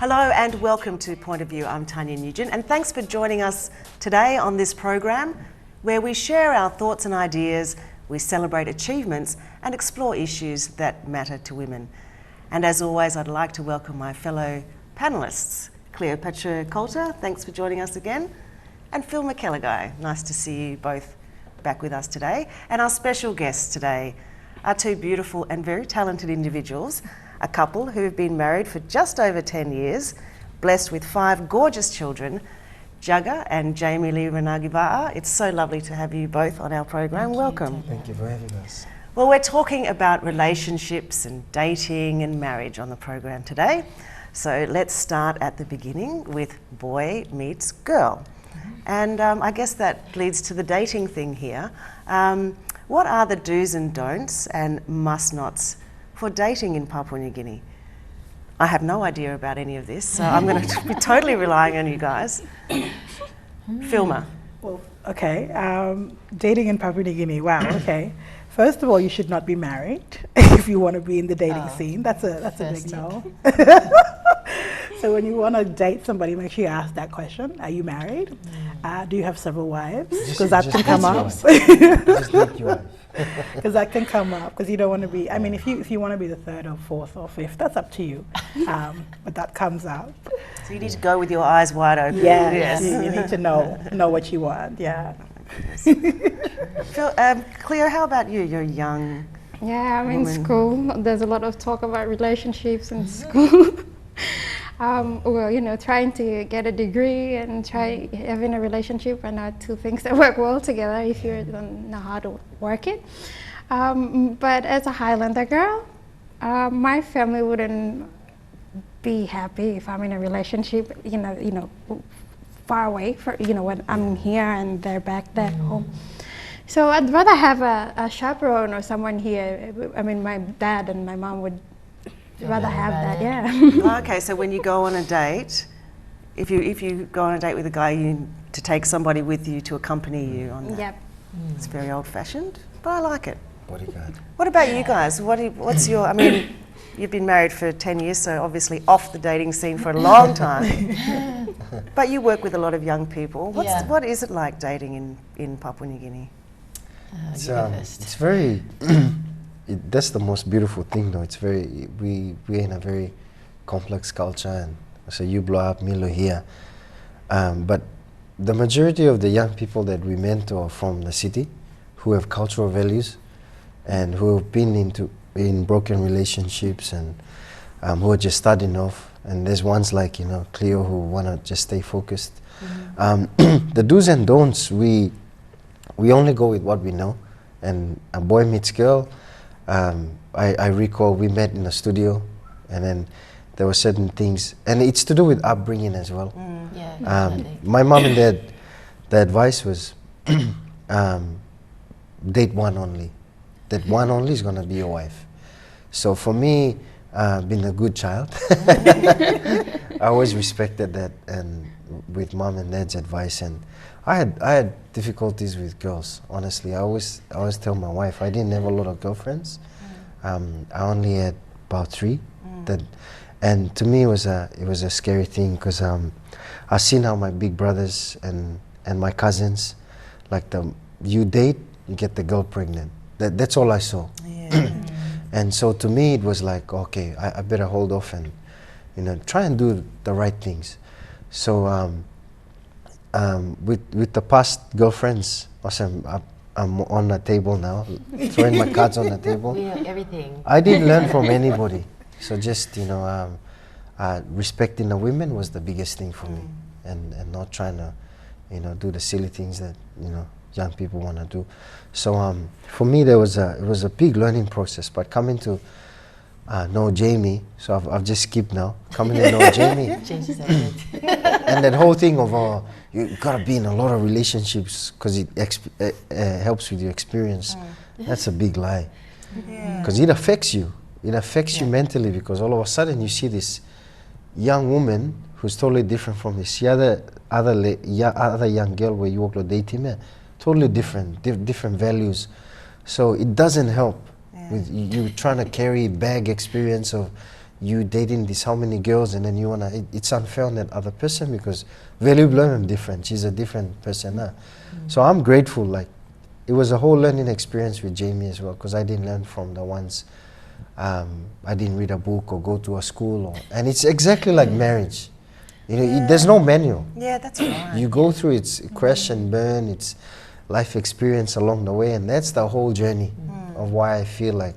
Hello and welcome to Point of View. I'm Tania Nugent, and thanks for joining us today on this program where we share our thoughts and ideas, we celebrate achievements and explore issues that matter to women. And as always, I'd like to welcome my fellow panelists. Cleopatra, thanks for joining us again. And Philma and nice to see you both back with us today. And our special guests today are two beautiful and very talented individuals, a couple who have been married for just over 10 years, blessed with 5 gorgeous children, Jagah and Jamie Lee Renagi. It's so lovely to have you both on our program. Welcome. Thank you for having us. Well, we're talking about relationships and dating and marriage on the program today. So let's start at the beginning with boy meets girl. And I guess that leads to the dating thing here. What are the do's and don'ts and must-nots for dating in Papua New Guinea? I have no idea about any of this, so I'm going to be totally relying on you guys. Philma. Well, okay. Dating in Papua New Guinea. Wow. Okay. First of all, you should not be married if you want to be in the dating scene. That's a big no. So when you want to date somebody, make sure you ask that question. Are you married? Do you have several wives? Because that can come up. Because that can come up. Because you don't want to be. I mean, if you want to be the 3rd or 4th or 5th, that's up to you. But that comes up. So you need to go with your eyes wide open. Yeah. Yes. You need to know what you want. Yeah. Cleo, how about you? You're young. Yeah, I'm in school. There's a lot of talk about relationships in school. Well, you know, trying to get a degree and try having a relationship are not two things that work well together if you don't know how to work it. But as a Highlander girl, my family wouldn't be happy if I'm in a relationship, you know, far away, when I'm here and they're back there home. So I'd rather have a chaperone or someone here. I mean, my dad and my mom would rather have that, yeah. Okay, so when you go on a date, if you go on a date with a guy, you need to take somebody with you to accompany you on that. Yep. It's very old-fashioned, but I like it. Bodyguard. What about you guys? What's your? I mean, you've been married for 10 years, so obviously off the dating scene for a long time. But you work with a lot of young people. What is it like dating in Papua New Guinea? It's very. That's the most beautiful thing, though. It's very. We're in a very complex culture, and so you blow up, Milo here. But the majority of the young people that we mentor are from the city, who have cultural values, and who have been in broken relationships, and who are just starting off. And there's ones like Cleo who want to just stay focused. The do's and don'ts, we only go with what we know. And a boy meets girl. I recall we met in a studio, and then there were certain things, and it's to do with upbringing as well. My mom and dad, the advice was date one only. That one only is going to be your wife. So for me, being a good child, I always respected that, and with mom and dad's advice. And I had difficulties with girls. Honestly, I always tell my wife I didn't have a lot of girlfriends. I only had about 3. And to me it was a scary thing, because I seen how my big brothers and my cousins, like you date, you get the girl pregnant. That's all I saw. Yeah. And so to me it was like, okay, I better hold off and try and do the right things. So with the past girlfriends, I'm on the table now, throwing my cards on the table. Yeah, everything. I didn't learn from anybody. So just respecting the women was the biggest thing for me, and not trying to do the silly things that young people want to do. So for me it was a big learning process. But coming to know Jamie, so I've just skipped now. Coming to know Jamie, and that whole thing of you gotta be in a lot of relationships because it helps with your experience. That's a big lie, because it affects you. It affects you mentally, because all of a sudden you see this young woman who's totally different from this other young girl where you walk to date him. Totally different values. So it doesn't help with you trying to carry bag experience of you dating this how many girls and then you wanna, it's unfair on that other person because value blame different. She's a different person now. So I'm grateful, like, it was a whole learning experience with Jamie as well, because I didn't learn from the ones, I didn't read a book or go to a school, and it's exactly like marriage. You know, there's no manual. Yeah, that's right. You go through its crash and burn, its life experience along the way, and that's the whole journey of why I feel like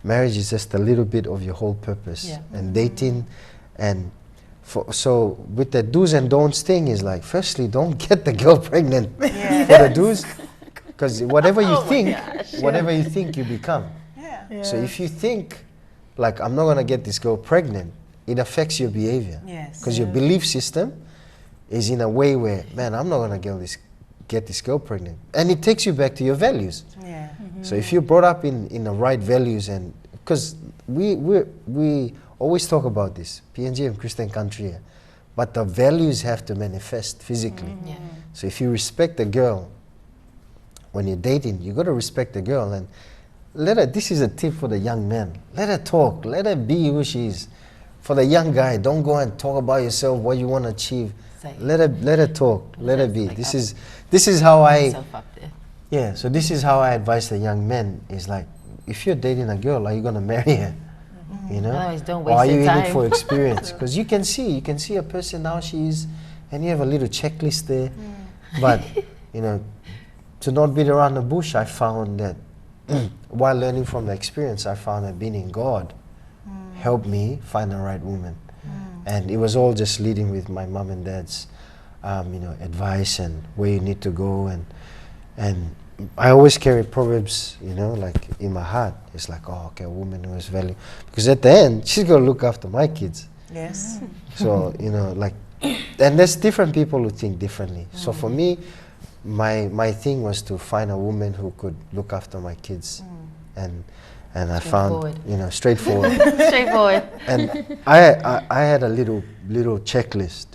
marriage is just a little bit of your whole purpose. And dating, and so with the do's and don'ts thing is like, firstly, don't get the girl pregnant for the do's, because whatever you think, you become. So if you think, like, I'm not gonna get this girl pregnant, it affects your behavior. Because your belief system is in a way where, man, I'm not gonna get this girl pregnant. And it takes you back to your values. So if you're brought up in the right values, and because we always talk about this, PNG and Christian country, but the values have to manifest physically. So if you respect the girl, when you're dating, you got to respect the girl and let her, this is a tip for the young man, let her talk, let her be who she is. For the young guy, don't go and talk about yourself, what you want to achieve. Let her talk, let her be. Like this is how so this is how I advise the young men, is like, if you're dating a girl, are you going to marry her? You know? Otherwise, don't or waste are you your time. in it for experience? Because you can see a person how she is, and you have a little checklist there. But, you know, to not beat around the bush, I found that while learning from the experience, I found that being in God helped me find the right woman. And it was all just leading with my mom and dad's, you know, advice and where you need to go. And I always carry Proverbs, you know, like in my heart. It's like, oh, okay, a woman who has value. Because at the end, she's going to look after my kids. So, you know, like, and there's different people who think differently. So for me, my thing was to find a woman who could look after my kids. And I found, you know, straightforward. Straightforward. And I had a little checklist,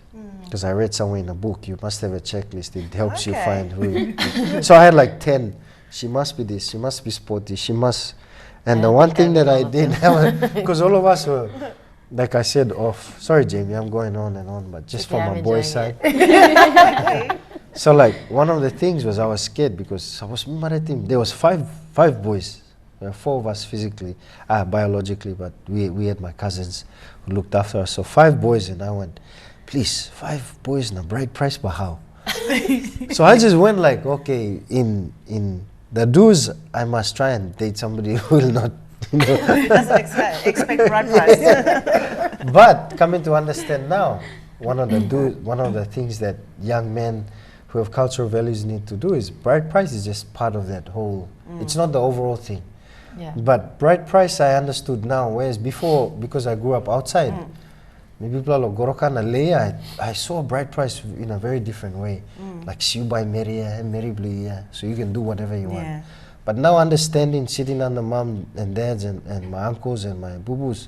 because I read somewhere in a book, you must have a checklist. It helps you find who you. So I had like 10. She must be this, she must be sporty, she must. And the one thing that I didn't have, because all of us were, like I said, off. Sorry, Jamie, I'm going on and on, but just from my boy's side. So like, one of the things was I was scared because I was Maritim. There was five boys. There were 4 of us physically, biologically, but we had my cousins who looked after us. So 5 boys, and I went, please, 5 boys in a bride price, but how? So I just went like, okay, in the dues, I must try and date somebody who will not, you know. Doesn't expect bride price. But coming to understand now, one of the things that young men who have cultural values need to do is bride price is just part of that whole. It's not the overall thing. But bride price I understood now, whereas before, because I grew up outside, maybe people are like, Gorokana Leia, I saw bride price in a very different way. Like, you buy Maria and Mary Blue, so you can do whatever you want. But now understanding, sitting under mom and dads and my uncles and my boo-boos,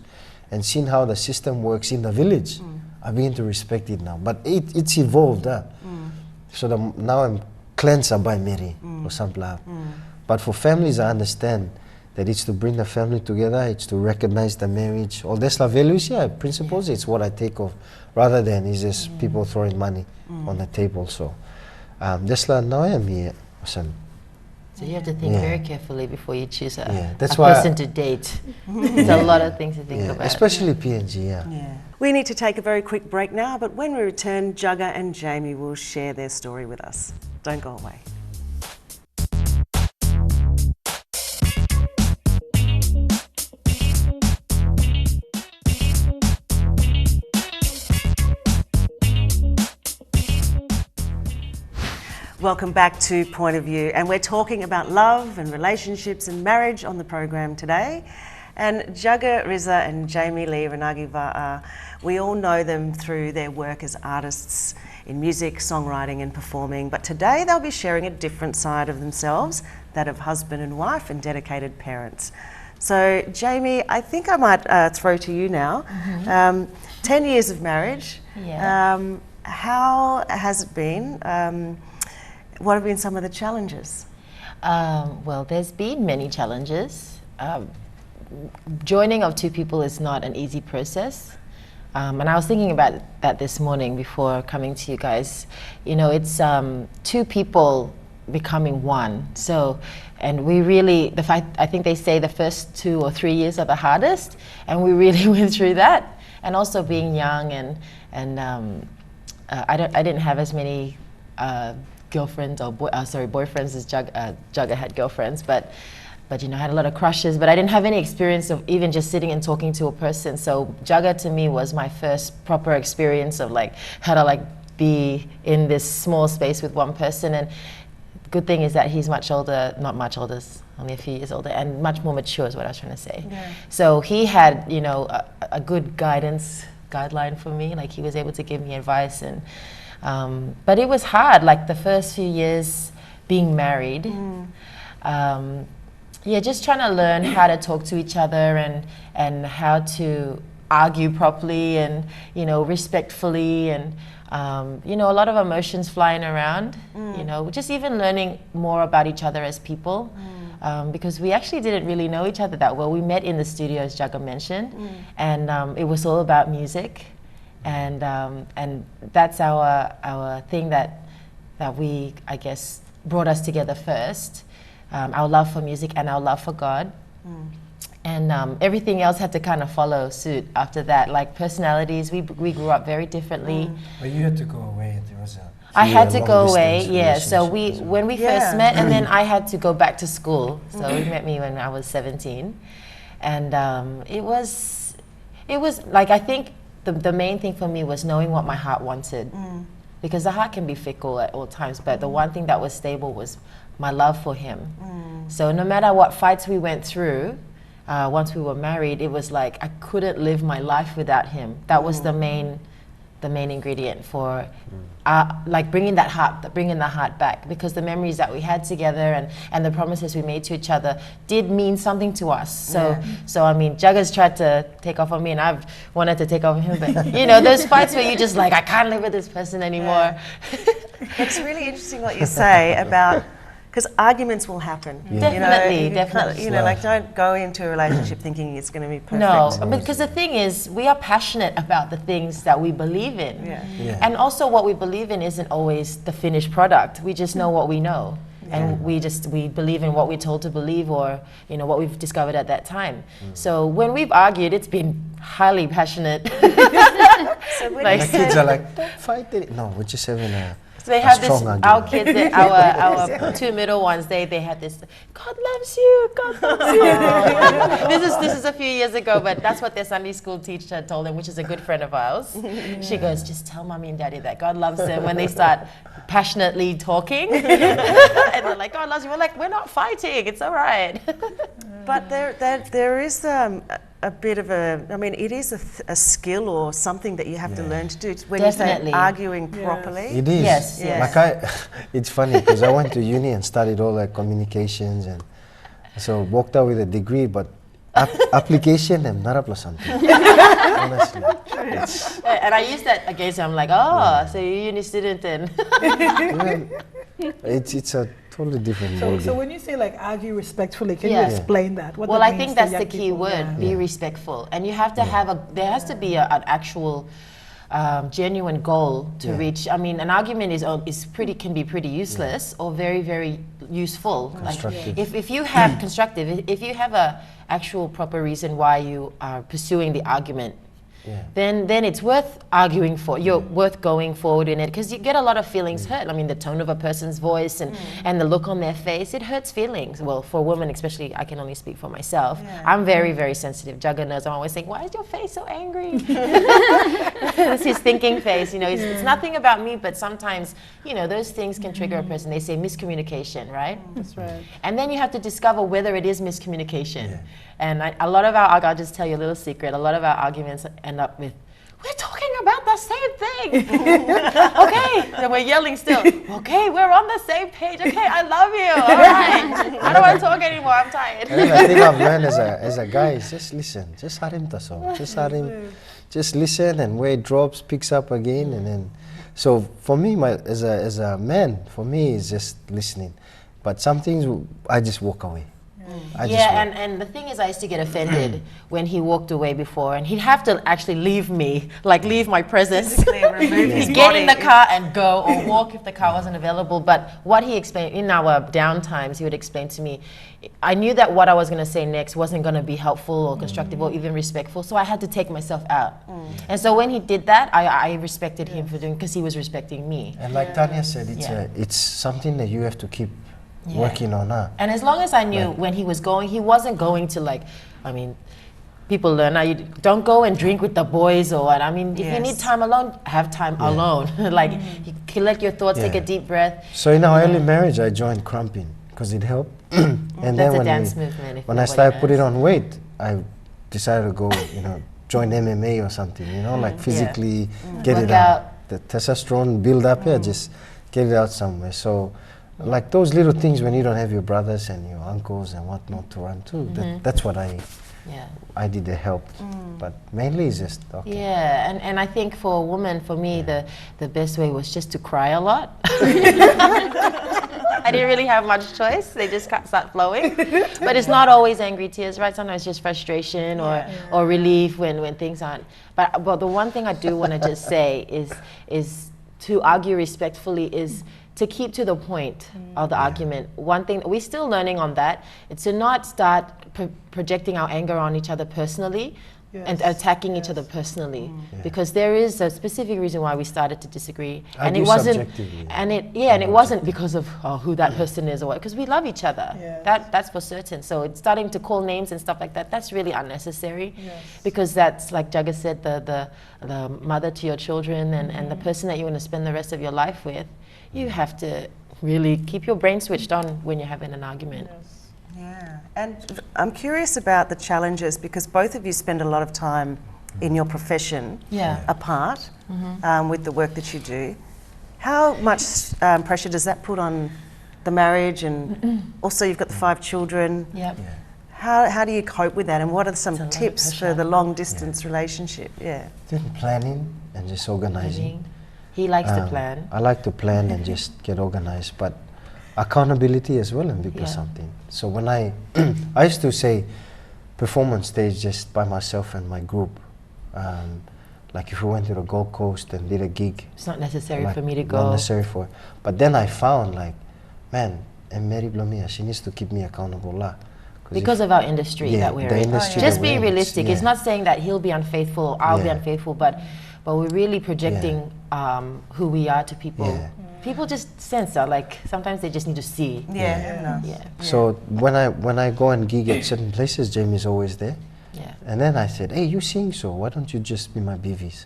and seeing how the system works in the village, I begin to respect it now. But it's evolved. So now I'm cleanser by Mary or something like that. But for families, I understand that it's to bring the family together, it's to recognize the marriage. All these values, principles, it's what I take of, rather than it's just people throwing money on the table. So now I am here. So you have to think very carefully before you choose a why person to date. There's a lot of things to think about. Especially PNG, We need to take a very quick break now, but when we return, Jagah and Jamie will share their story with us. Don't go away. Welcome back to Point of View, and we're talking about love and relationships and marriage on the program today. And Jagah, Riza and Jamie Lee Renagi Va'a, we all know them through their work as artists in music, songwriting and performing, but today they'll be sharing a different side of themselves, that of husband and wife and dedicated parents. So Jamie, I think I might throw to you now. 10 years of marriage, how has it been? What have been some of the challenges? Well, there's been many challenges. joining of two people is not an easy process. And I was thinking about that this morning before coming to you guys. You know, it's two people becoming one. So, and we really, I think they say the first 2 or 3 years are the hardest, and we really went through that. And also being young, and I didn't have as many girlfriends or boyfriends as Jagah had girlfriends, but you know, I had a lot of crushes, but I didn't have any experience of even just sitting and talking to a person. So Jagah to me was my first proper experience of like how to like be in this small space with one person. And good thing is that he's much older, not much older, only a few years older, and much more mature is what I was trying to say. Yeah. So he had, you know, a good guideline for me. Like he was able to give me advice, and but it was hard. Like the first few years being married, yeah, just trying to learn how to talk to each other and how to argue properly and, you know, respectfully, and you know, a lot of emotions flying around, you know, just even learning more about each other as people, because we actually didn't really know each other that well. We met in the studio, as Jagah mentioned, and it was all about music, and that's our thing that we, I guess, brought us together first, our love for music and our love for God. And everything else had to kind of follow suit after that. Like personalities, we grew up very differently. But you had to go away. There was I had to go away, yeah. So when we first met, and then I had to go back to school. So he met me when I was 17, and it was like, I think the main thing for me was knowing what my heart wanted, because the heart can be fickle at all times. But the one thing that was stable was my love for him. So no matter what fights we went through. Once we were married, it was like I couldn't live my life without him. That was the main ingredient for like bringing the heart back, because the memories that we had together and the promises we made to each other did mean something to us. So I mean, Jagah's tried to take off on me, and I've wanted to take off on him, but you know, those fights where you just like, I can't live with this person anymore. It's really interesting what you say about, because arguments will happen. Definitely. You know, like, don't go into a relationship thinking it's going to be perfect. No, because the thing is, we are passionate about the things that we believe in. And also what we believe in isn't always the finished product. We just know what we know. And we believe in what we're told to believe, or, you know, what we've discovered at that time. So when we've argued, it's been highly passionate. So when the kids are like, don't fight it. No, we're just having a they have this, our kids, our two middle ones, they had this, God loves you, God loves you. This is a few years ago, but that's what their Sunday school teacher told them, which is a good friend of ours. She goes, just tell mommy and daddy that God loves them when they start passionately talking. And they're like, God loves you. We're like, we're not fighting, it's all right. But there is a bit of I mean, it is a skill or something that you have to learn to do when you say arguing properly. It is. Yes. Like it's funny because I went to uni and studied all like communications, and so walked out with a degree, but application I'm not plus something. Honestly. And I use that against him. I'm like, so you're a uni student then. It's a totally different so when you say like argue respectfully, can you explain that? What well, that I think means that's to the young key people? word, be respectful. And you have to there has to be an actual genuine goal to reach. I mean, an argument can be pretty useless or very, very useful. Constructive. Like if you have constructive, if you have a actual proper reason why you are pursuing the argument, then it's worth arguing for. You're worth going forward in it, because you get a lot of feelings hurt. I mean, the tone of a person's voice and the look on their face, it hurts feelings. Well, for a woman especially, I can only speak for myself. I'm very, very sensitive. Jagah knows. I'm always saying, why is your face so angry? That's his thinking face. You know, it's nothing about me, but sometimes, you know, those things can trigger a person. They say miscommunication, right? That's right. And then you have to discover whether it is miscommunication. And a lot of I'll just tell you a little secret, a lot of our arguments end up with, we're talking about the same thing. Okay, and we're yelling still. Okay, we're on the same page. Okay, I love you. All right. I don't want to talk anymore. I'm tired. And I think I've learned as a guy is just listen. Just let him just listen, and where it drops, picks up again, and then. So for me, as a man, for me, it's just listening. But some things I just walk away. And the thing is, I used to get offended when he walked away before, and he'd have to actually leave me, like leave my presence. He'd get in the car and go, or walk if the car wasn't available. But what he explained in our down times, he would explain to me, I knew that what I was going to say next wasn't going to be helpful or constructive or even respectful, so I had to take myself out. And so when he did that, I respected him for doing, because he was respecting me. And like Tania said, it's something that you have to keep working on. And as long as I knew when he was going, he wasn't going to, like, I mean, people learn now, you don't go and drink with the boys or what. I mean, if you need time alone, have time alone. Like, you collect your thoughts, take a deep breath. So in our early marriage, I joined cramping because it helped. And that's then a dance movement. When I started putting on weight, I decided to go, join MMA or something, like physically get it out. The testosterone build up here, just get it out somewhere. So like those little things when you don't have your brothers and your uncles and whatnot to run to, that's what I did to help. But mainly it's just talking. Yeah, and I think for a woman, for me, the best way was just to cry a lot. I didn't really have much choice. They just start flowing. But it's not always angry tears, right? Sometimes it's just frustration or relief when things aren't. But the one thing I do want to just say is to argue respectfully is to keep to the point of the argument. One thing, we're still learning on that, it's to not start projecting our anger on each other personally and attacking each other personally, because there is a specific reason why we started to disagree, and it wasn't, and it wasn't because of who that person is or what, because we love each other. That's for certain. So it's starting to call names and stuff like that. That's really unnecessary, because that's, like Jagah said, the mother to your children and the person that you want to spend the rest of your life with. You have to really keep your brain switched on when you're having an argument. Yeah, and I'm curious about the challenges, because both of you spend a lot of time in your profession apart with the work that you do. How much pressure does that put on the marriage, and also you've got the 5 children? How do you cope with that, and what are some tips for the long distance relationship? Planning and just organizing. He likes to plan. I like to plan and just get organized, but accountability as well and big something. So when I used to say perform on stage just by myself and my group. Like if we went to the Gold Coast and did a gig. It's not necessary for me to go. Not necessary for it. But then I found like, man, and Mary Blomia, she needs to keep me accountable lah. Because of our industry that we're in. Just being realistic. It's not saying that he'll be unfaithful or I'll be unfaithful, but we're really projecting who we are to people. People just sense that, like sometimes they just need to see. So when I go and gig at certain places, Jamie's always there. And then I said, hey, you sing, so why don't you just be my BVs?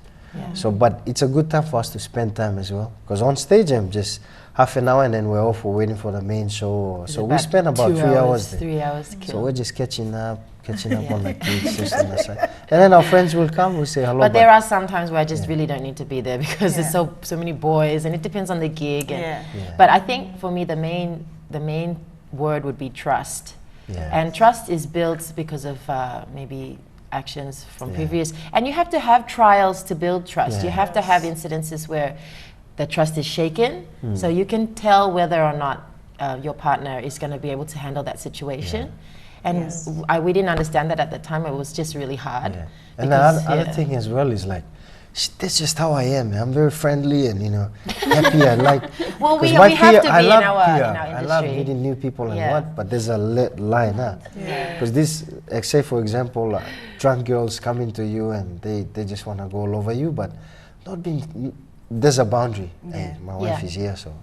So, but it's a good time for us to spend time as well. Because on stage, I'm just half an hour and then we're off for waiting for the main show. So we spend about 3 hours there. 3 hours to kill. So we're just catching up on the gigs, just on the side. And then our friends will come, we'll say hello. But there are some times where I just really don't need to be there because there's so many boys, and it depends on the gig. And but I think for me, the main word would be trust. And trust is built because of maybe actions from previous, and you have to have trials to build trust. You have to have incidences where the trust is shaken, so you can tell whether or not your partner is going to be able to handle that situation. And we didn't understand that at the time. It was just really hard. And the other thing as well is like, that's just how I am. I'm very friendly and happy. I like. Well, we have to be in our industry. I love meeting new people and what, but there's a line, because this, say for example, drunk girls coming to you and they just want to go all over you, but not being. There's a boundary, and my wife is here, so.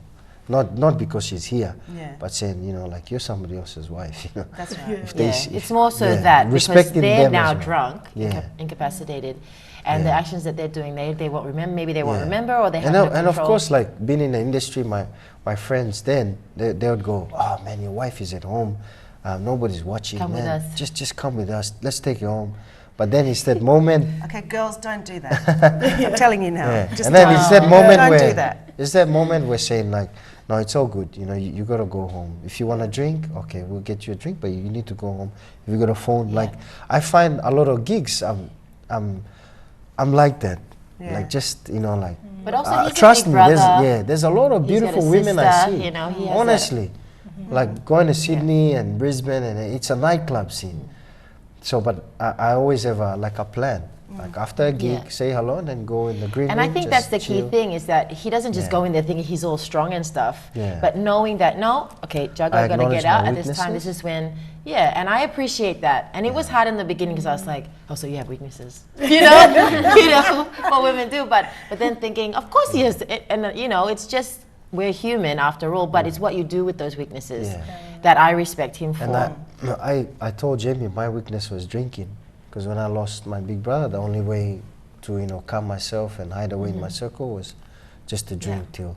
Not because she's here, but saying, like, you're somebody else's wife, That's right. It's more so that because they're now drunk, incapacitated, and the actions that they're doing, they won't remember. Maybe they won't remember, or they have no control. And of course, like being in the industry, my friends then they would go, oh man, your wife is at home, nobody's watching. Come with us. Just come with us. Let's take you home. But then it's that moment. Okay, girls, don't do that. I'm telling you now. Just and then it's that moment don't do that. It's that moment we're saying like, no, it's all good. You gotta go home. If you want a drink, okay, we'll get you a drink, but you need to go home. If you got a phone, like I find a lot of gigs, I'm like that. Like just like. But also he's trust a big me, brother. there's a lot of beautiful women I see. He honestly, Like going to Sydney and Brisbane, and it's a nightclub scene. So, but I always have a plan. Like after a gig, say hello, and then go in the green room. And I think that's the key thing, is that he doesn't just go in there thinking he's all strong and stuff, but knowing that, Jagah gonna get out at this time, this is when, and I appreciate that. And it was hard in the beginning because I was like, oh, so you have weaknesses, you know, what women do. But then thinking, of course he has, and it's just, we're human after all, but it's what you do with those weaknesses that I respect him for. And I told Jamie my weakness was drinking. Because when I lost my big brother, the only way to calm myself and hide away in my circle was just to drink till.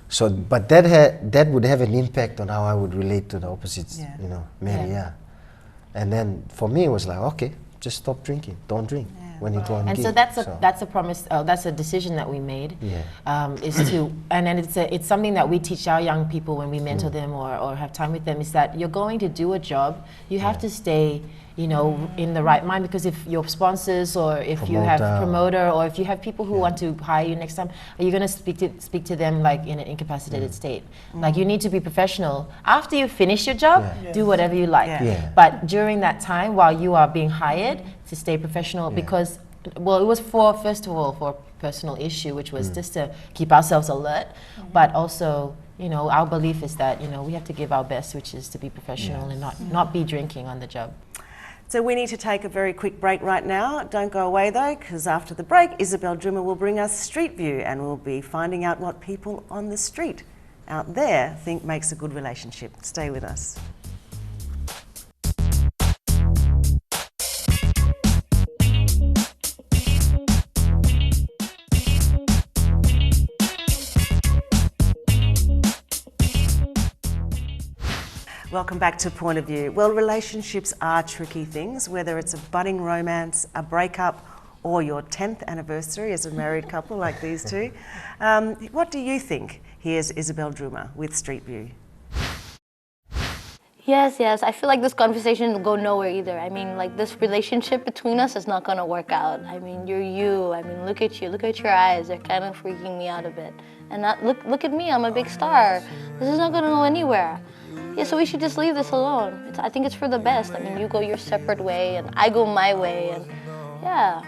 So, but that would have an impact on how I would relate to the opposites, Mary. And then for me, it was like, okay, just stop drinking, don't drink when you go on. And gig. so that's a promise. That's a decision that we made. Is to, and then it's something that we teach our young people when we mentor them or have time with them, is that you're going to do a job, you have to stay in the right mind, because if your sponsors or if you have promoter or if you have people who want to hire you next time, are you going to speak to them like in an incapacitated state? Like, you need to be professional. After you finish your job, do whatever you like. But during that time, while you are being hired, to stay professional, because, well, it was first of all for a personal issue, which was just to keep ourselves alert, but also, our belief is that, we have to give our best, which is to be professional and not be drinking on the job. So we need to take a very quick break right now. Don't go away though, because after the break, Isabel Drimmer will bring us Street View, and we'll be finding out what people on the street out there think makes a good relationship. Stay with us. Welcome back to Point of View. Well, relationships are tricky things, whether it's a budding romance, a breakup, or your 10th anniversary as a married couple like these two. What do you think? Here's Isabel Drimmer with Street View. Yes. I feel like this conversation will go nowhere either. I mean, like, this relationship between us is not going to work out. I mean, you're you. I mean, look at you. Look at your eyes. They're kind of freaking me out a bit. And look at me. I'm a big star. This is not going to go anywhere. Yeah, so we should just leave this alone. I think it's for the best. I mean, you go your separate way, and I go my way, and yeah.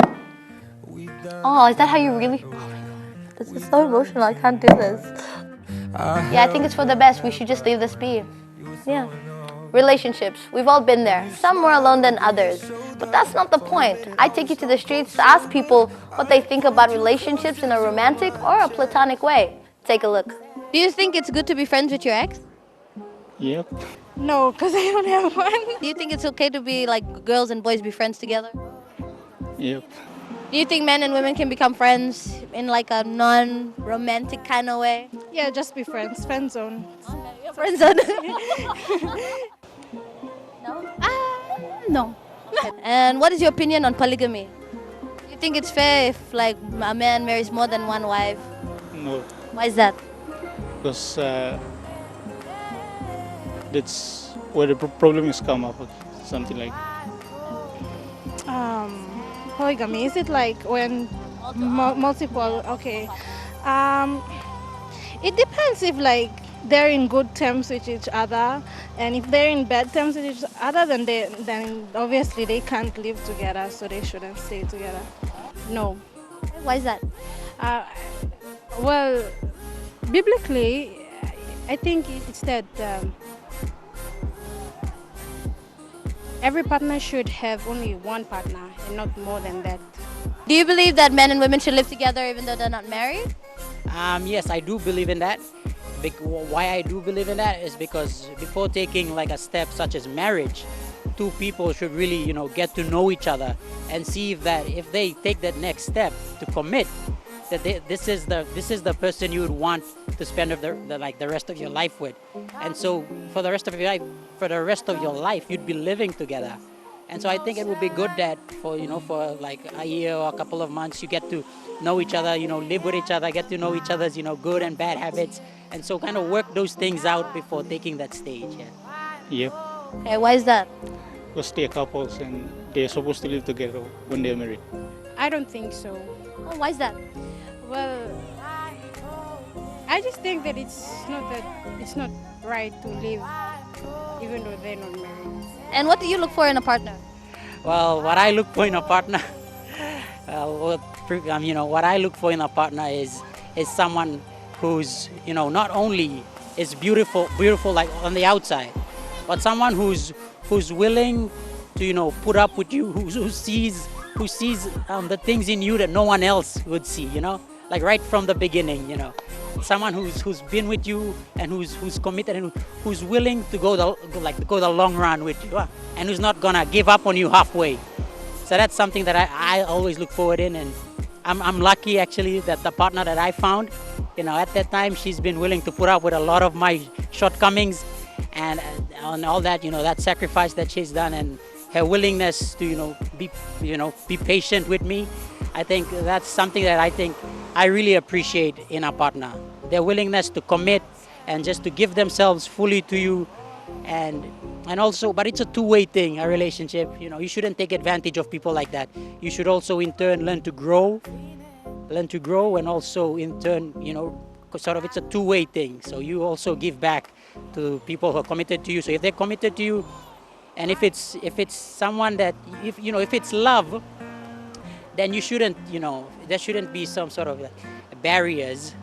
Oh, is that how you really? Oh my God, this is so emotional. I can't do this. Yeah, I think it's for the best. We should just leave this be. Yeah. Relationships. We've all been there. Some more alone than others. But that's not the point. I take you to the streets to ask people what they think about relationships in a romantic or a platonic way. Take a look. Do you think it's good to be friends with your ex? Yep. No, because I don't have one. Do you think it's okay to be like girls and boys be friends together? Yep. Do you think men and women can become friends in like a non-romantic kind of way? Yeah, just be friends. Friend zone. Friend zone. No. And what is your opinion on polygamy? Do you think it's fair if like a man marries more than one wife? No. Why is that? Because that's where the problem is come up, something like. Polygamy, is it like when multiple? Okay. It depends if like they're in good terms with each other, and if they're in bad terms with each other, then obviously they can't live together, so they shouldn't stay together. No. Why is that? Well, biblically, I think it's that every partner should have only one partner and not more than that. Do you believe that men and women should live together even though they're not married? Yes, I do believe in that. Why I do believe in that is because before taking like a step such as marriage, two people should really, get to know each other and see if they take that next step to commit, that this is the person you would want to spend the rest of your life with. And so for the rest of your life, you'd be living together. And so I think it would be good that for like a year or a couple of months, you get to know each other, live with each other, get to know each other's, good and bad habits. And so kind of work those things out before taking that stage. Yep. Hey, why is that? Because they're couples and they're supposed to live together when they're married. I don't think so. Oh, why is that? Well, I just think that it's not right to live even though they're not married. And what do you look for in a partner? Well, what I look for in a partner, what I look for in a partner is someone who's, not only is beautiful like on the outside, but someone who's willing to, put up with you, who sees the things in you that no one else would see, like right from the beginning, someone who's been with you and who's committed and who's willing to go the long run with you, and who's not gonna give up on you halfway. So that's something that I always look forward in, and I'm lucky actually that the partner that I found, at that time she's been willing to put up with a lot of my shortcomings and all that, that sacrifice that she's done, and her willingness to be patient with me. I think that's something that I really appreciate in a partner. Their willingness to commit and just to give themselves fully to you, and also, but it's a two-way thing, a relationship. You shouldn't take advantage of people like that. You should also in turn learn to grow, and also in turn, sort of it's a two-way thing. So you also give back to people who are committed to you. So if they're committed to you, and if it's someone that, if it's love, then you shouldn't, there shouldn't be some sort of barriers.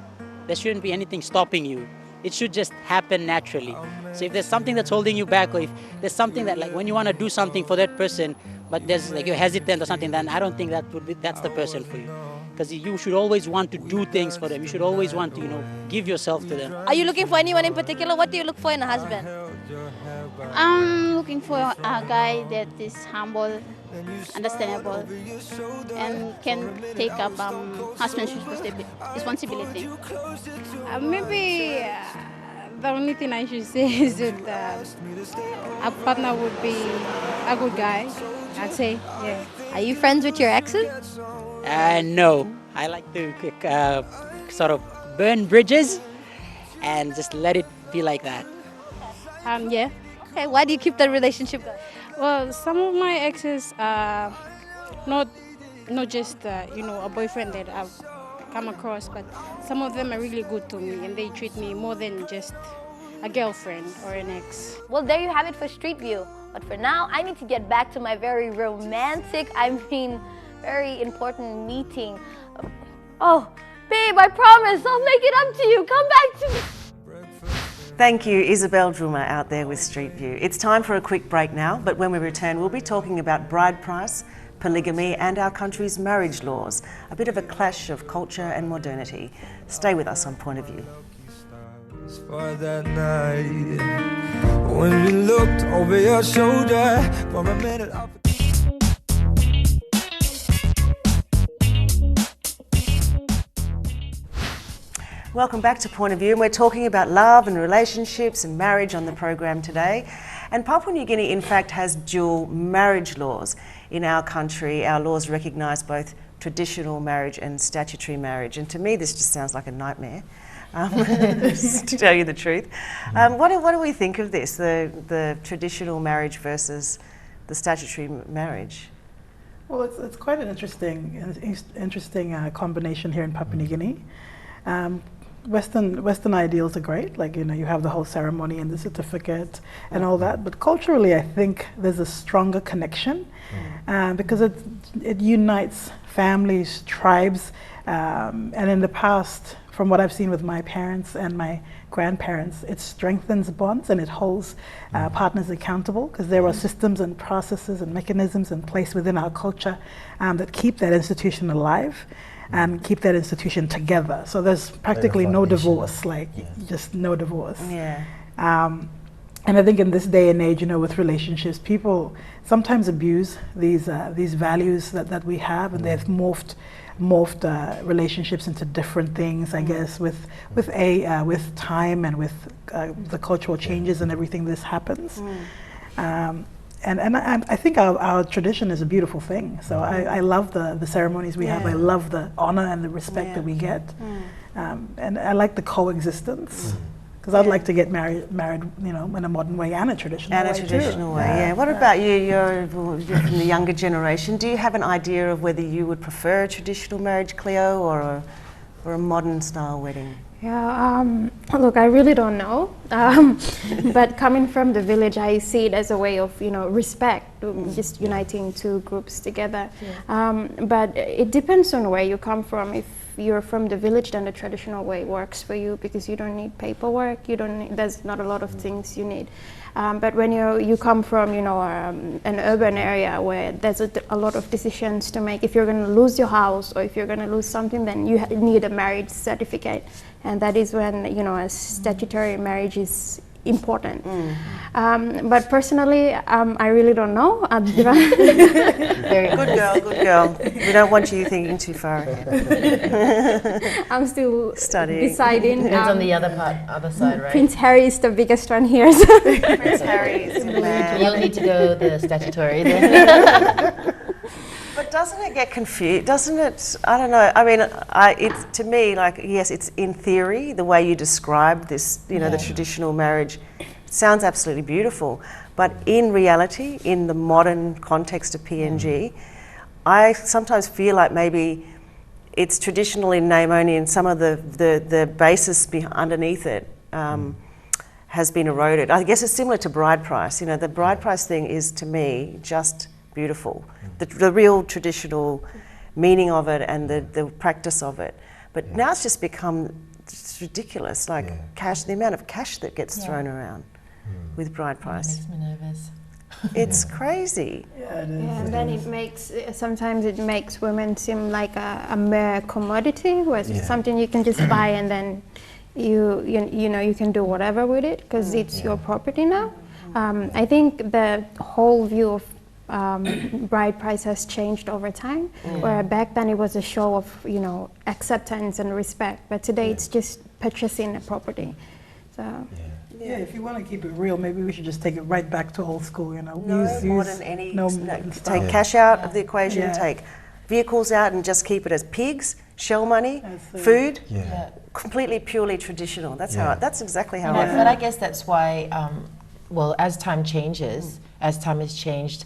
There shouldn't be anything stopping you. It should just happen naturally. So if there's something that's holding you back, or if there's something that, like, when you want to do something for that person, but there's like you're hesitant or something, then I don't think that's the person for you. Because you should always want to do things for them. You should always want to, give yourself to them. Are you looking for anyone in particular? What do you look for in a husband? I'm looking for a guy that is humble, understandable, and can take up husband's responsibility. Maybe the only thing I should say is that a partner would be a good guy, I'd say, yeah. Are you friends with your exes? No. I like to sort of burn bridges and just let it be like that. Yeah. Okay, why do you keep that relationship going? Well, some of my exes are not just a boyfriend that I've come across, but some of them are really good to me, and they treat me more than just a girlfriend or an ex. Well, there you have it for Street View. But for now, I need to get back to my very romantic, very important meeting. Oh, babe, I promise I'll make it up to you. Come back to me. Thank you, Isabel Druma out there with Street View. It's time for a quick break now, but when we return, we'll be talking about bride price, polygamy, and our country's marriage laws. A bit of a clash of culture and modernity. Stay with us on Point of View. For that night, when we looked over your shoulder for a minute. Welcome back to Point of View, and we're talking about love and relationships and marriage on the program today. And Papua New Guinea, in fact, has dual marriage laws. In our country, our laws recognise both traditional marriage and statutory marriage. And to me, this just sounds like a nightmare, to tell you the truth. What do we think of this, the traditional marriage versus the statutory marriage? Well, it's quite an interesting combination here in Papua New Guinea. Western ideals are great, like you have the whole ceremony and the certificate and all that, but culturally I think there's a stronger connection because it unites families, tribes, and in the past, from what I've seen with my parents and my grandparents, it strengthens bonds and it holds partners accountable, because there are systems and processes and mechanisms in place within our culture that keep that institution alive and keep that institution together. So there's practically no divorce, just no divorce. Yeah. And I think in this day and age, with relationships, people sometimes abuse these values that we have, and they've morphed relationships into different things, I guess, with time and with the cultural changes and everything this happens. And I think our tradition is a beautiful thing. So I love the ceremonies we have. I love the honor and the respect that we get. And I like the coexistence. Because I'd like to get married, in a modern way and a traditional way. Yeah. What about you? You're from the younger generation. Do you have an idea of whether you would prefer a traditional marriage, Cleo, or a modern style wedding? Yeah, look, I really don't know, but coming from the village, I see it as a way of, respect, just uniting two groups together. Yeah. But it depends on where you come from. If you're from the village, then the traditional way works for you because you don't need paperwork. There's not a lot of things you need. But when you come from, an urban area where there's a lot of decisions to make, if you're going to lose your house or if you're going to lose something, then you need a marriage certificate. And that is when, a statutory marriage is important. But personally, I really don't know. Very good girl. We don't want you thinking too far ahead. I'm still studying. Deciding. Depends on the other side, right? Prince Harry is the biggest one here. So. Prince Harry is the man. You'll need to go the statutory then. But doesn't it get confused? Doesn't it? I don't know. I mean, it's to me like yes, it's in theory the way you describe this. The traditional marriage sounds absolutely beautiful, but in reality, in the modern context of PNG, I sometimes feel like maybe it's traditional in name only, and some of the basis underneath it has been eroded. I guess it's similar to bride price. The bride price thing is to me just beautiful. The real traditional meaning of it and the practice of it. But now it's just become ridiculous, like cash, the amount of cash that gets thrown around with bride price. It makes me nervous. It's crazy. Yeah, it is. Yeah, and then sometimes it makes women seem like a mere commodity, where it's something you can just buy and then you can do whatever with it because it's your property now. I think the whole view of bride price has changed over time, where back then it was a show of acceptance and respect, but today it's just purchasing a property. So yeah, if you want to keep it real, maybe we should just take it right back to old school. Take cash out of the equation, take vehicles out, and just keep it as pigs, shell money, food. Completely purely traditional. That's exactly how I feel. But I guess that's why as time changes, as time has changed,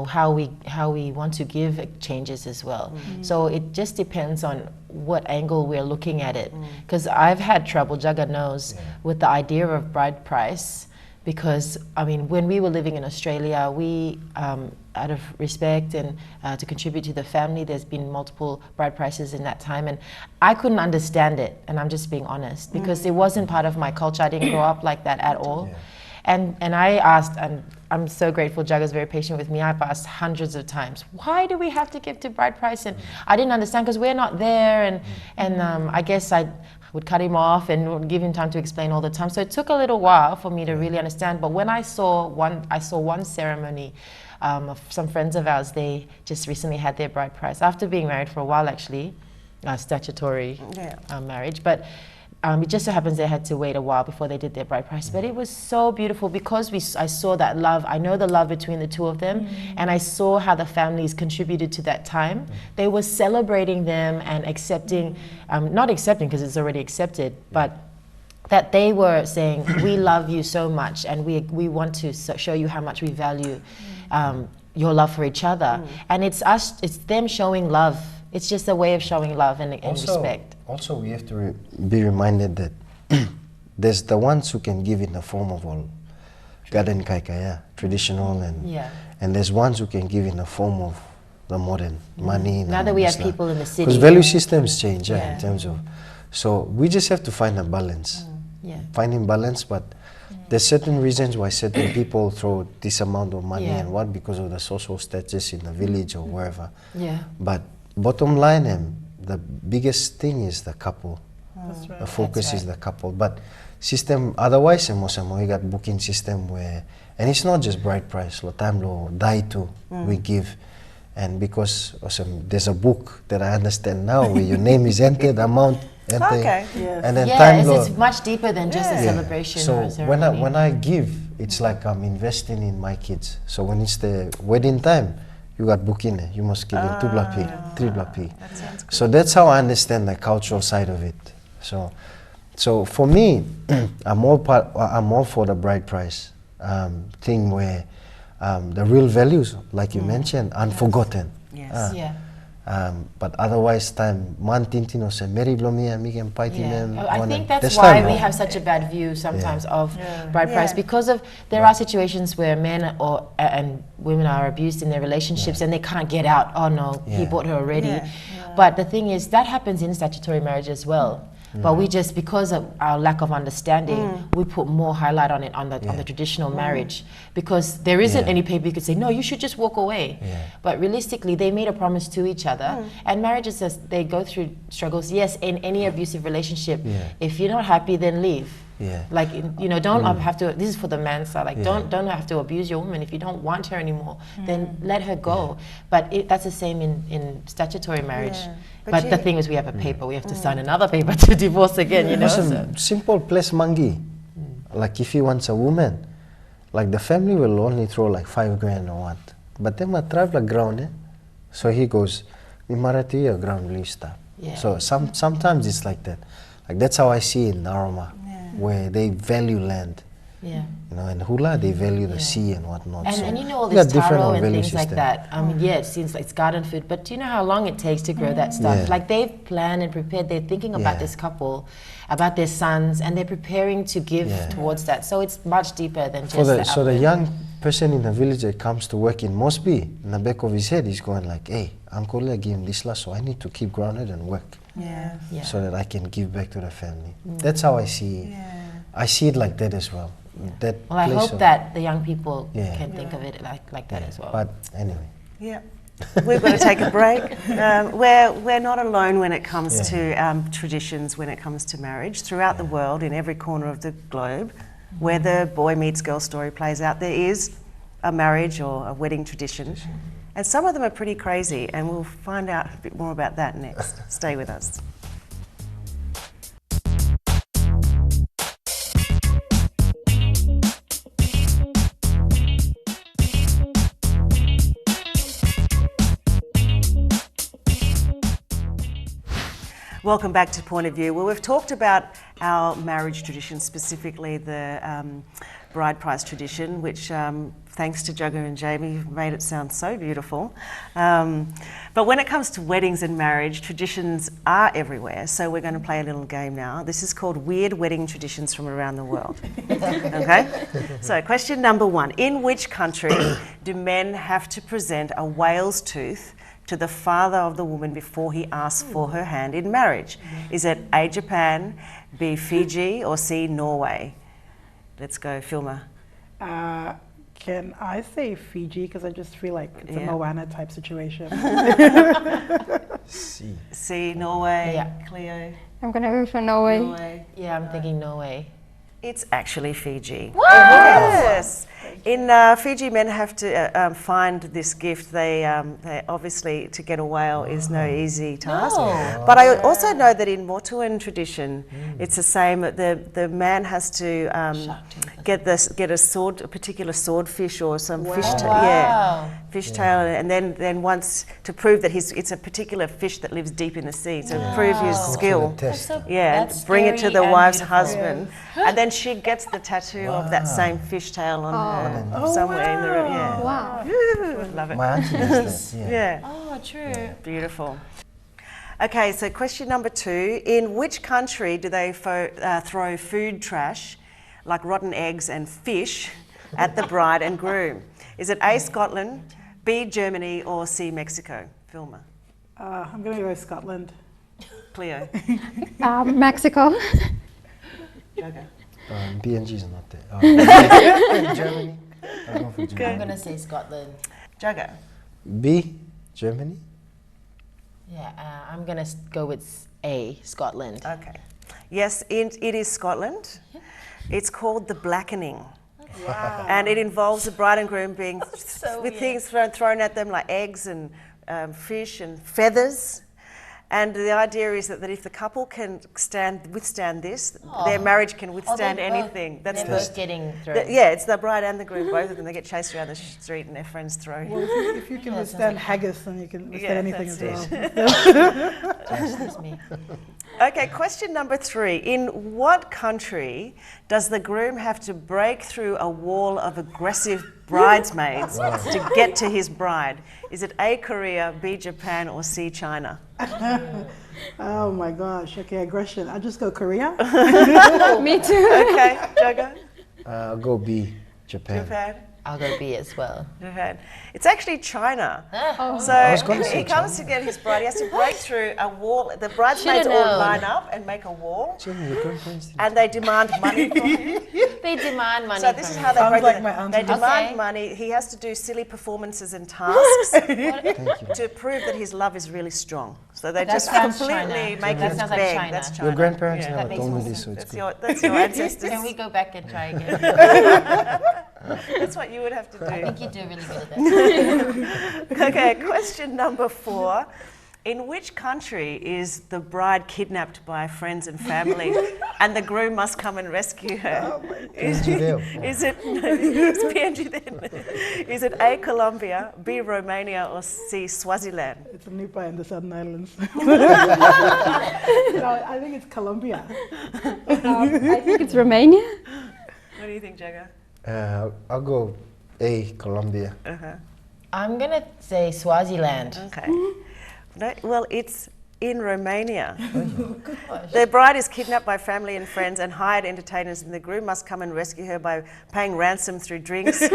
how we want to give changes as well. So it just depends on what angle we're looking at it. Because I've had trouble, Jagah knows, with the idea of bride price. Because when we were living in Australia, we, out of respect and to contribute to the family, there's been multiple bride prices in that time, and I couldn't understand it. And I'm just being honest, because it wasn't part of my culture. I didn't grow up like that at all. And I asked, and I'm so grateful Jagah's very patient with me, I've asked hundreds of times, why do we have to give to bride price? And I didn't understand because we're not there, and I guess I would cut him off and would give him time to explain all the time. So it took a little while for me to really understand, but when I saw one ceremony of some friends of ours, they just recently had their bride price, after being married for a while actually, statutory marriage, but it just so happens they had to wait a while before they did their bride price. But it was so beautiful because I saw that love. I know the love between the two of them, and I saw how the families contributed to that time. They were celebrating them and accepting, not accepting because it's already accepted, but that they were saying, we love you so much and we want to show you how much we value your love for each other. And it's them showing love. It's just a way of showing love and respect. Also, we have to be reminded that there's the ones who can give in the form of all garden kaikaya, traditional, and there's ones who can give in the form of the modern money. Now that we have people in the city. Because value systems change in terms of, so we just have to find a balance. Finding balance, but there's certain reasons why certain people throw this amount of money and what, because of the social status in the village or wherever. But bottom line, and the biggest thing is the couple. That's right. The focus is the couple. But system otherwise, we got booking system where, and it's not just bride price. Lo time lo die too we give, and because there's a book that I understand now where your name is entered, amount entered, and then time lo. It's much deeper than just a celebration. So or a ceremony. when I give, it's like I'm investing in my kids. So when it's the wedding time, you got booking, you must give in 2 blapi, 3 blapi. So that's how I understand the cultural side of it. So for me, I'm all for the bride price thing where the real values, like you mentioned, unforgotten. But otherwise, time man tintin or se meri blomia mi can fight him. I think that's why we have such a bad view sometimes of bride price, because of there are situations where men and women are abused in their relationships and they can't get out. Oh no, he bought her already. But the thing is, that happens in statutory marriage as well. But we just, because of our lack of understanding, we put more highlight on it on the traditional marriage, because there isn't any paper you could say, no, you should just walk away. But realistically, they made a promise to each other, and marriages, they go through struggles. Yes, in any abusive relationship, if you're not happy, then leave. Like, you know, don't have to, this is for the man's side, like don't have to abuse your woman. If you don't want her anymore, then let her go. But that's the same in statutory marriage. But the thing is, we have a paper, we have to sign another paper to divorce again, you know. Simple place mangi. Like if he wants a woman, like the family will only throw like 5 grand or what. But then ma travel ground, so he goes, mi marati ya ground lista. So sometimes it's like that. Like that's how I see it in Aroma, where they value land. You know, and Hula, they value the sea and whatnot. And you know all this taro and things like that. I mean, it seems like it's garden food, but do you know how long it takes to grow that stuff? Like they've planned and prepared, they're thinking about this couple, about their sons, and they're preparing to give towards that. So it's much deeper than just So the young person in the village that comes to work in Mosby, in the back of his head, he's going like, hey, Uncle Lea gave him this last, so I need to keep grounded and work. So that I can give back to the family. That's how I see it. I see it like that as well. Well, I hope that the young people can think of it like that as well. But anyway. We've got to take a break. We're not alone when it comes to traditions, when it comes to marriage. Throughout the world, in every corner of the globe, where the boy meets girl story plays out, there is a marriage or a wedding tradition. And some of them are pretty crazy, and we'll find out a bit more about that next. Stay with us. Welcome back to Point of View. Well, we've talked about our marriage tradition, specifically the bride price tradition, which thanks to Jagah and Jamie, made it sound so beautiful. But when it comes to weddings and marriage, traditions are everywhere. So we're going to play a little game now. This is called Weird Wedding Traditions from Around the World. Okay? So question number 1. In which country do men have to present a whale's tooth to the father of the woman before he asks for her hand in marriage? Is it A, Japan, B, Fiji, or C, Norway? Let's go, Philma. Can I say Fiji? Because I just feel like it's a Moana type situation. C, Norway. Cleo? I'm going to go for Norway. Yeah, I'm thinking Norway. It's actually Fiji. What? Yes. In Fiji, men have to find this gift. They obviously, to get a whale is no easy task. But I also know that in Motuan tradition, it's the same. The man has to get a particular swordfish or some fish tail, and then once to prove that it's a particular fish that lives deep in the sea, to prove his skill. And bring it to the wife's husband, and then she gets the tattoo of that same fishtail on her somewhere in the room. Wow. Love it. My auntie does that. Oh, true. Beautiful. Okay, so question number 2. In which country do they throw food trash, like rotten eggs and fish, at the bride and groom? Is it A, Scotland, B, Germany, or C, Mexico? Philma. I'm going to go Scotland. Cleo. Mexico. Jagah. BNG is not there. Germany. I'll go for Germany. I'm going to say Scotland. Jagah. B, Germany. Yeah, I'm going to go with A, Scotland. Okay. Yes, it is Scotland. It's called the blackening. Wow. And it involves the bride and groom being with things thrown at them like eggs and fish and feathers. And the idea is that if the couple can withstand this, their marriage can withstand anything. They're both getting thrown. It's the bride and the groom, both of them. They get chased around the street and their friends throw. Well, if you can withstand haggis, then you can withstand anything as well. Just me. Okay, question number 3. In what country does the groom have to break through a wall of aggressive bridesmaids to get to his bride? Is it A, Korea, B, Japan, or C, China? Oh my gosh. Okay, aggression. I'll just go Korea. Me too. Okay, Jagah? I'll go B, Japan. Japan? I'll go B as well. Japan. It's actually China. So he comes to get his bride. He has to break through a wall. The bridesmaids all line up and make a wall, and they demand money from him. They demand money. So this is how they break it. They demand money. He has to do silly performances and tasks to prove that his love is really strong. So they just completely make him beg. China. That's China. Your grandparents Yeah. never told me this, so it's good. That's your ancestors. Can we go back and try again? That's what you would have to do. I think you do really good at that. Okay, question number 4. In which country is the bride kidnapped by friends and family and the groom must come and rescue her? Is it PNG then? Is it A, Colombia, B, Romania, or C, Swaziland? It's a Nipa in the Southern Islands. No, I think it's Colombia. I think it's Romania. What do you think, Jagah? I'll go A, Colombia. I'm going to say Swaziland. Okay. No, well, it's in Romania. The bride is kidnapped by family and friends and hired entertainers, and the groom must come and rescue her by paying ransom through drinks or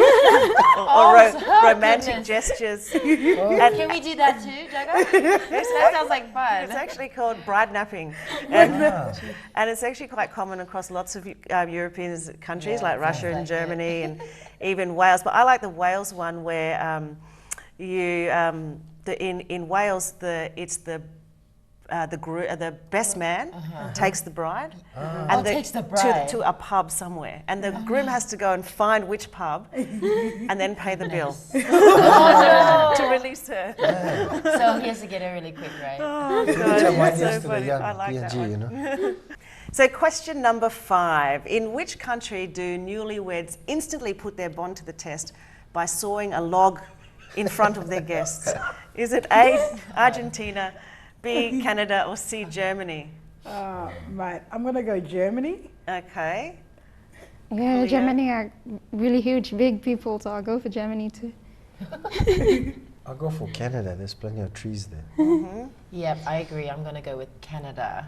romantic gestures. Can we do that too, Jagah? That sounds like fun. It's actually called bride napping. And it's actually quite common across lots of European countries like Russia and Germany and even Wales. But I like the Wales one where in Wales, it's the best man takes the bride, and takes the bride to a pub somewhere, and the groom has to go and find which pub, and then pay the bill to release her. So he has to get her really quick, right? Oh, God, that's so funny. I like that one. You know? So question number 5. In which country do newlyweds instantly put their bond to the test by sawing a log in front of their guests? Is it A, Argentina, B, Canada, or C, Germany? Right, I'm going to go Germany. Okay. Yeah, Germany are really huge, big people, so I'll go for Germany too. I'll go for Canada. There's plenty of trees there. Yep, I agree. I'm going to go with Canada.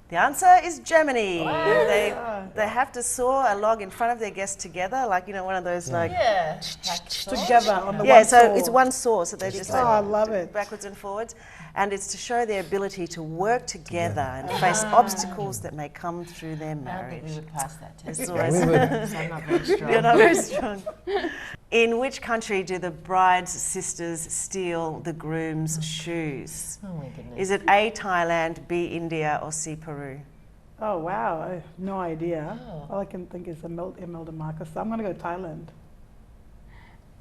The answer is Germany. Wow. They have to saw a log in front of their guests together, like, you know, one of those Together on the one so saw. it's one saw, so they just I love it. backwards and forwards, and it's to show their ability to work together and face obstacles that may come through their marriage. I don't think we would pass that test. It's always So I'm not very strong. You're not very strong. In which country do the bride's sisters steal the groom's shoes? Oh my goodness. Is it A, Thailand, B, India, or C, Peru? Oh, wow. I have no idea. All I can think is Imelda Marcus. So I'm going to go Thailand.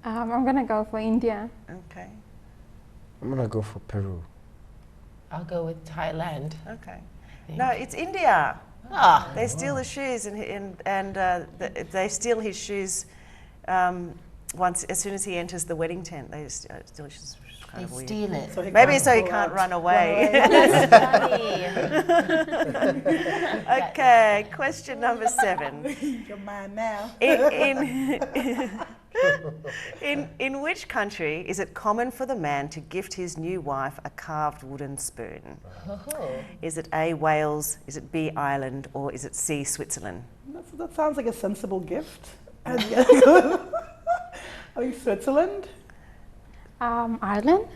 I'm going to go for India. Okay. I'm going to go for Peru. I'll go with Thailand. Okay. No, it's India. Ah. They steal the shoes, and they steal his shoes as soon as he enters the wedding tent. They steal his shoes. Kind of weird. Steal it. So Maybe so he can't run away. That's funny. Okay, question number 7. You're mine now. In which country is it common for the man to gift his new wife a carved wooden spoon? Is it A, Wales, is it B, Ireland, or is it C, Switzerland? That sounds like a sensible gift. I think Switzerland. Ireland?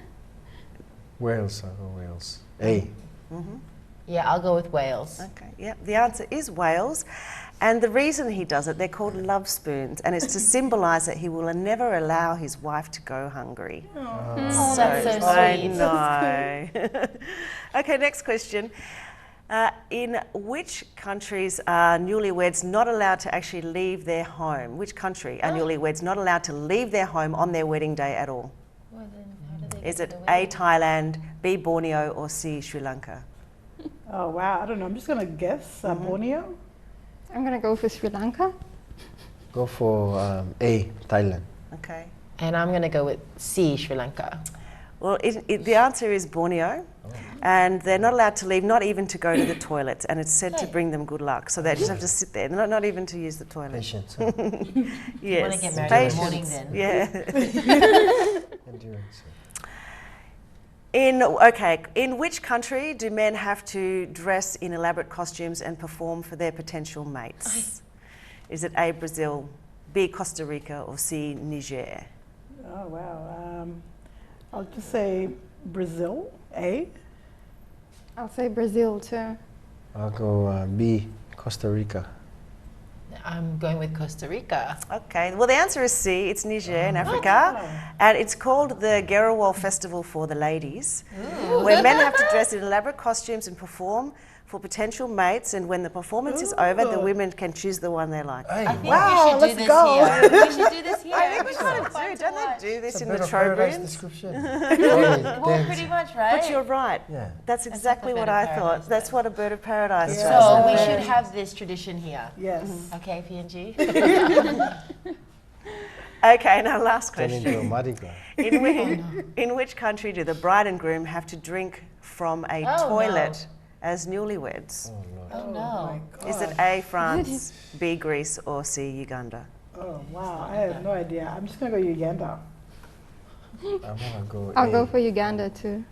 Wales, I'll go Wales. A. Yeah, I'll go with Wales. Okay, yeah, the answer is Wales. And the reason he does it, they're called love spoons, and it's to symbolise that he will never allow his wife to go hungry. Oh, that's so I sweet. know. Okay, next question. In which countries are newlyweds not allowed to actually leave their home? Which country are newlyweds not allowed to leave their home on their wedding day at all? Well, then how do they Is get it the A, wedding? Thailand, B, Borneo, or C, Sri Lanka? Oh, wow. I don't know. I'm just going to guess Borneo. I'm going to go for Sri Lanka. Go for A, Thailand. Okay. And I'm going to go with C, Sri Lanka. Well, the answer is Borneo. And they're not allowed to leave, not even to go to the toilet. And it's said to bring them good luck. So they just have to sit there, not even to use the toilet. Patience. Huh? Yes. You want to get married in the morning then? Yeah. Endurance. In which country do men have to dress in elaborate costumes and perform for their potential mates? Is it A, Brazil, B, Costa Rica, or C, Niger? Oh, wow. I'll just say Brazil, A. I'll say Brazil too. I'll go B, Costa Rica. I'm going with Costa Rica. Okay, well the answer is C, it's Niger in Africa. And it's called the Gerawal Festival for the Ladies, where men have to dress in elaborate costumes and perform for potential mates, and when the performance is over, the women can choose the one they like. I think Wow, we should do let's go. this here. We should do this here. I think we kind of do, don't they do this It's a in the bit of paradise Trobrians? description. Well, pretty much, right? But you're right. Yeah. That's exactly what what the I bird of thought. paradise That's what a bird of paradise Yeah. does. So we Yeah. should have this tradition here. Yes. Okay, PNG. Okay, now last Turn into a question. Mardi Gras. In which country do the bride and groom have to drink from a Oh, toilet as newlyweds? Oh, Lord. Oh My no. God. Is it A, France, B, Greece, or C, Uganda? Oh, wow. I have no idea. I'm just going to go Uganda. I'm gonna go I'll A. go for Uganda too.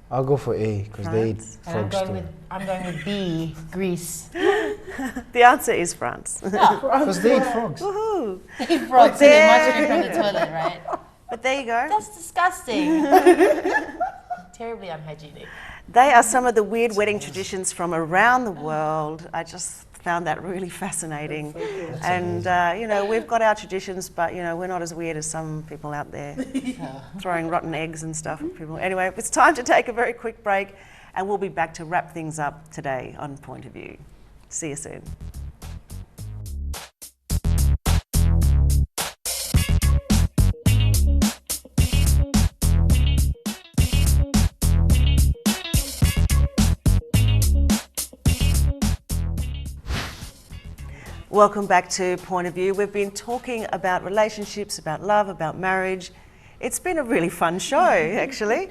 I'll go for A because they eat France. And frogs too. I'm going with B, Greece. The answer is France. Because they eat frogs. Woohoo! Frogs, so they must drink from the toilet, right? But there you go. That's disgusting. Terribly unhygienic. They are some of the weird wedding traditions from around the world. I just found that really fascinating. And, you know, we've got our traditions, but, you know, we're not as weird as some people out there throwing rotten eggs and stuff at people. Anyway, it's time to take a very quick break, and we'll be back to wrap things up today on Point of View. See you soon. Welcome back to Point of View. We've been talking about relationships, about love, about marriage. It's been a really fun show, actually.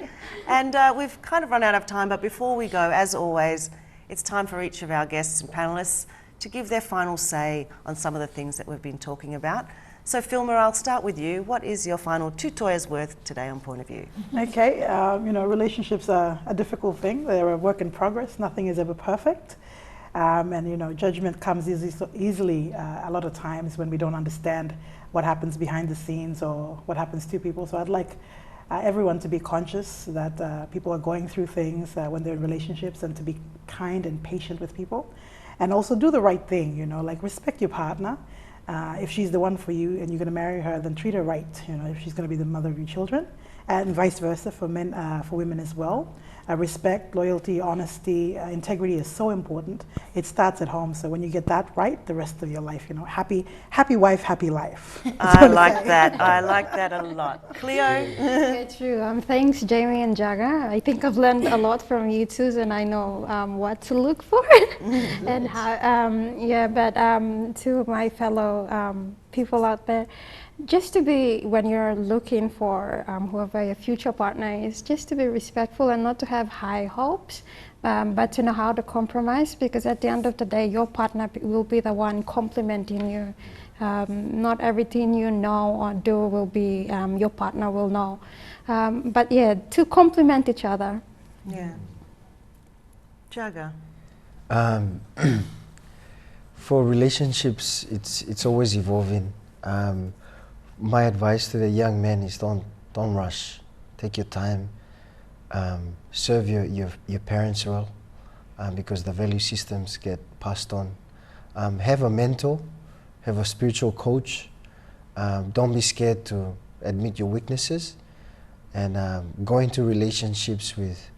And we've kind of run out of time, but before we go, as always, it's time for each of our guests and panellists to give their final say on some of the things that we've been talking about. So, Philma, I'll start with you. What is your final two toys worth today on Point of View? Okay, you know, relationships are a difficult thing. They're a work in progress. Nothing is ever perfect. And, you know, judgment comes easily a lot of times when we don't understand what happens behind the scenes or what happens to people. So I'd like everyone to be conscious that people are going through things when they're in relationships, and to be kind and patient with people. And also do the right thing, you know, like respect your partner. If she's the one for you and you're going to marry her, then treat her right, you know, if she's going to be the mother of your children. And vice versa for men, for women as well. Respect, loyalty, honesty, integrity is so important. It starts at home. So when you get that right, the rest of your life, you know, happy wife, happy life. I like that. I like that a lot. Cleo? Yeah, true. Thanks, Jamie and Jagah. I think I've learned a lot from you two, and I know what to look for and how. But to my fellow people out there, just to be, when you're looking for whoever your future partner is, just to be respectful and not to have high hopes, but to know how to compromise, because at the end of the day, your partner will be the one complimenting you. Not everything you know or do will be your partner will know. But yeah, to complement each other. Yeah. Jagah? For relationships, it's always evolving. My advice to the young men is don't rush. Take your time. Serve your parents well, because the value systems get passed on. Have a mentor, have a spiritual coach. Don't be scared to admit your weaknesses, and go into relationships with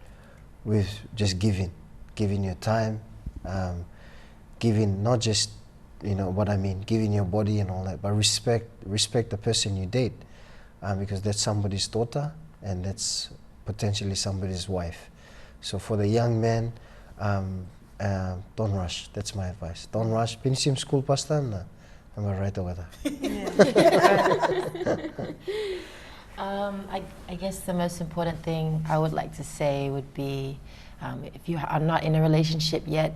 just giving your time, giving not just, you know what I mean, giving your body and all that, but respect the person you date, because that's somebody's daughter and that's potentially somebody's wife. So for the young man, don't rush. That's my advice. Don't rush. Pinsim school pastan na. Am I right over there? I guess the most important thing I would like to say would be, if you are not in a relationship yet,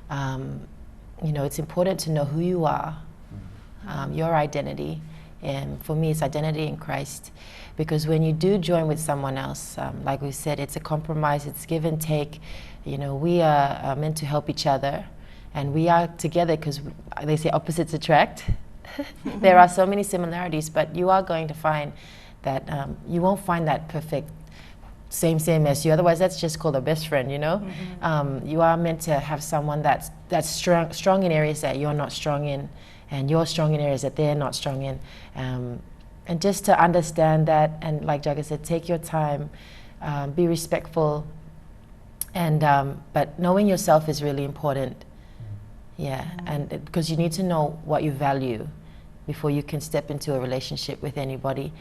you know, it's important to know who you are, your identity. And for me, it's identity in Christ. Because when you do join with someone else, like we said, it's a compromise, it's give and take. You know, we are meant to help each other. And we are together because they say opposites attract. There are so many similarities, but you are going to find that you won't find that perfect same as you. Otherwise, that's just called a best friend, you know? You are meant to have someone that's strong in areas that you're not strong in, and you're strong in areas that they're not strong in. And just to understand that, and like Jagah said, take your time, be respectful, and but knowing yourself is really important. Yeah, and because you need to know what you value before you can step into a relationship with anybody.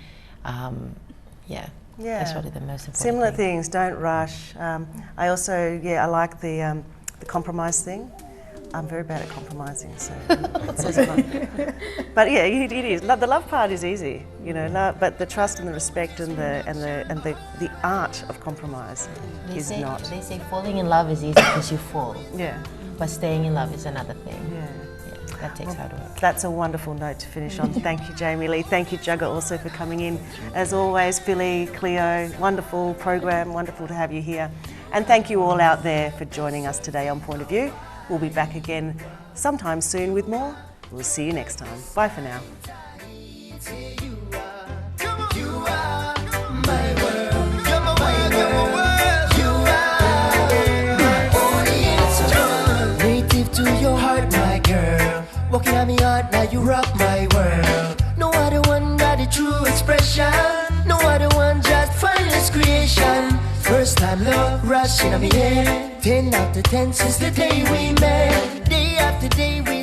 Yeah, that's really the most important Similar thing. things, don't rush. I also, I like the compromise thing. I'm very bad at compromising, so it says a lot. But yeah, it is. The love part is easy, you know. But the trust and the respect and the art of compromise is not. They say falling in love is easy because you fall. Yeah. But staying in love is another thing. Yeah. That takes hard work. That's a wonderful note to finish on. Thank you, Jamie Lee. Thank you, Jagah, also for coming in. As always, Philly, Cleo, wonderful program, wonderful to have you here. And thank you all out there for joining us today on Point of View. We'll be back again sometime soon with more. We'll see you next time. Bye for now. Native to your heart, my girl. Walking on me heart, now you rock my world. No other one got a true expression. No other one just finest creation. First time love rushing on me head. 10 out of 10 since the day we met. Day after day we